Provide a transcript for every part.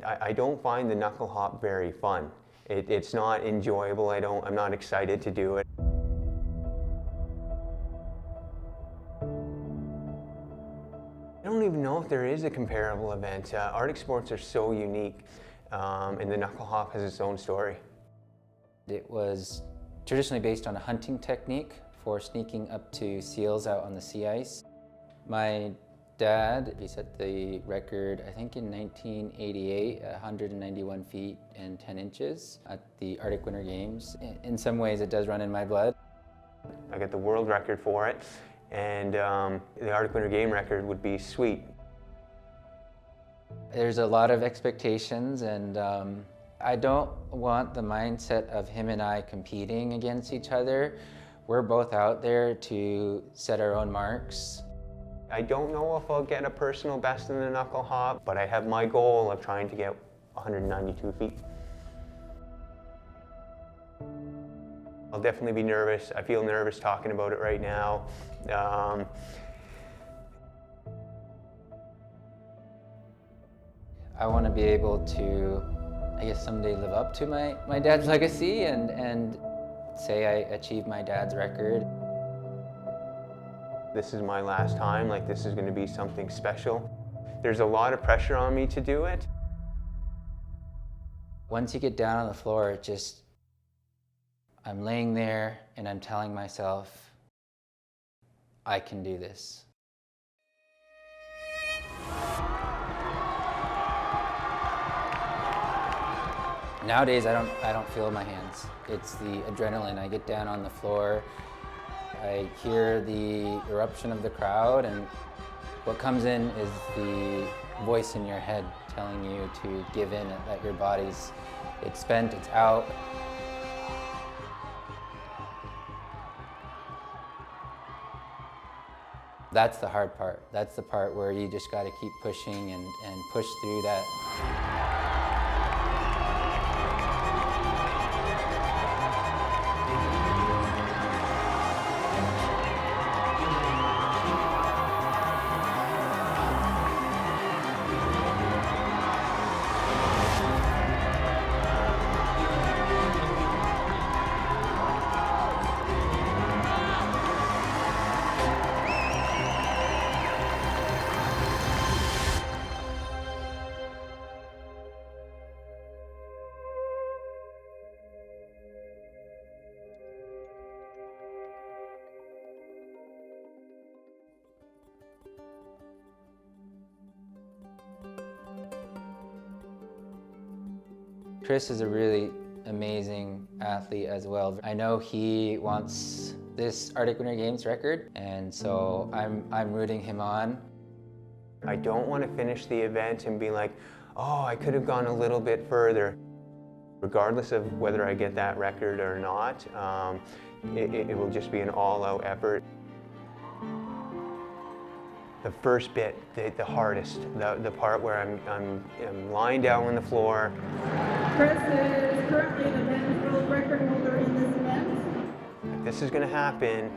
I don't find the knuckle hop very fun. It's not enjoyable. I'm not excited to do it. I don't even know if there is a comparable event. Arctic sports are so unique, and the knuckle hop has its own story. It was traditionally based on a hunting technique for sneaking up to seals out on the sea ice. My dad, he set the record, I think in 1988, 191 feet and 10 inches at the Arctic Winter Games. In some ways it does run in my blood. I got the world record for it, and the Arctic Winter Game record would be sweet. There's a lot of expectations, and I don't want the mindset of him and I competing against each other. We're both out there to set our own marks. I don't know if I'll get a personal best in the knuckle hop, but I have my goal of trying to get 192 feet. I'll definitely be nervous. I feel nervous talking about it right now. I want to be able to, I guess, someday live up to my dad's legacy and say I achieved my dad's record. This is my last time, like this is going to be something special. There's a lot of pressure on me to do it. Once you get down on the floor, I'm laying there and I'm telling myself, I can do this. Nowadays, I don't feel my hands. It's the adrenaline. I get down on the floor, I hear the eruption of the crowd, and what comes in is the voice in your head telling you to give in, that your it's spent, it's out. That's the hard part. That's the part where you just got to keep pushing and push through that. Chris is a really amazing athlete as well. I know he wants this Arctic Winter Games record, and so I'm rooting him on. I don't want to finish the event and be like, oh, I could have gone a little bit further. Regardless of whether I get that record or not, it will just be an all-out effort. The first bit, the hardest, the part where I'm lying down on the floor. Chris is currently the men's world record holder in this event. This is going to happen,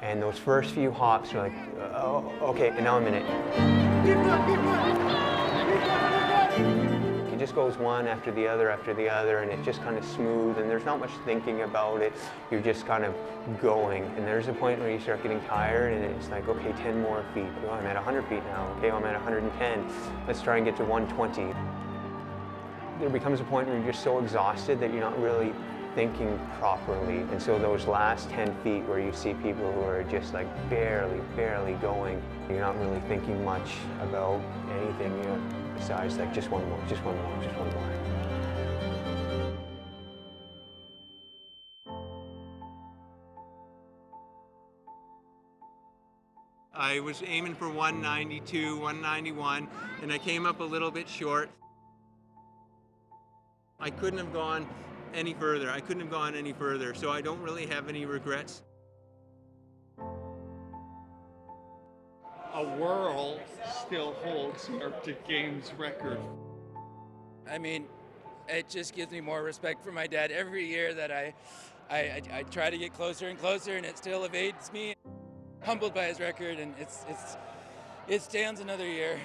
and those first few hops are like, oh, okay, and now I'm in it. It just goes one after the other, and it's just kind of smooth, and there's not much thinking about it. You're just kind of going, and there's a point where you start getting tired, and it's like, okay, 10 more feet. Oh, I'm at 100 feet now. Okay, I'm at 110. Let's try and get to 120. There becomes a point where you're just so exhausted that you're not really thinking properly. And so those last 10 feet where you see people who are just like barely going, you're not really thinking much about anything, you know, besides like just one more, just one more, just one more. I was aiming for 192, 191, and I came up a little bit short. I couldn't have gone any further. So I don't really have any regrets. A Worl still holds the Arctic Games record. I mean, it just gives me more respect for my dad every year that I try to get closer and closer, and it still evades me. Humbled by his record, and it stands another year.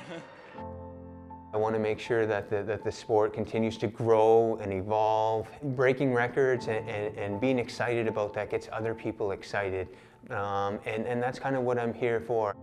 I want to make sure that the sport continues to grow and evolve. Breaking records and being excited about that gets other people excited. And that's kind of what I'm here for.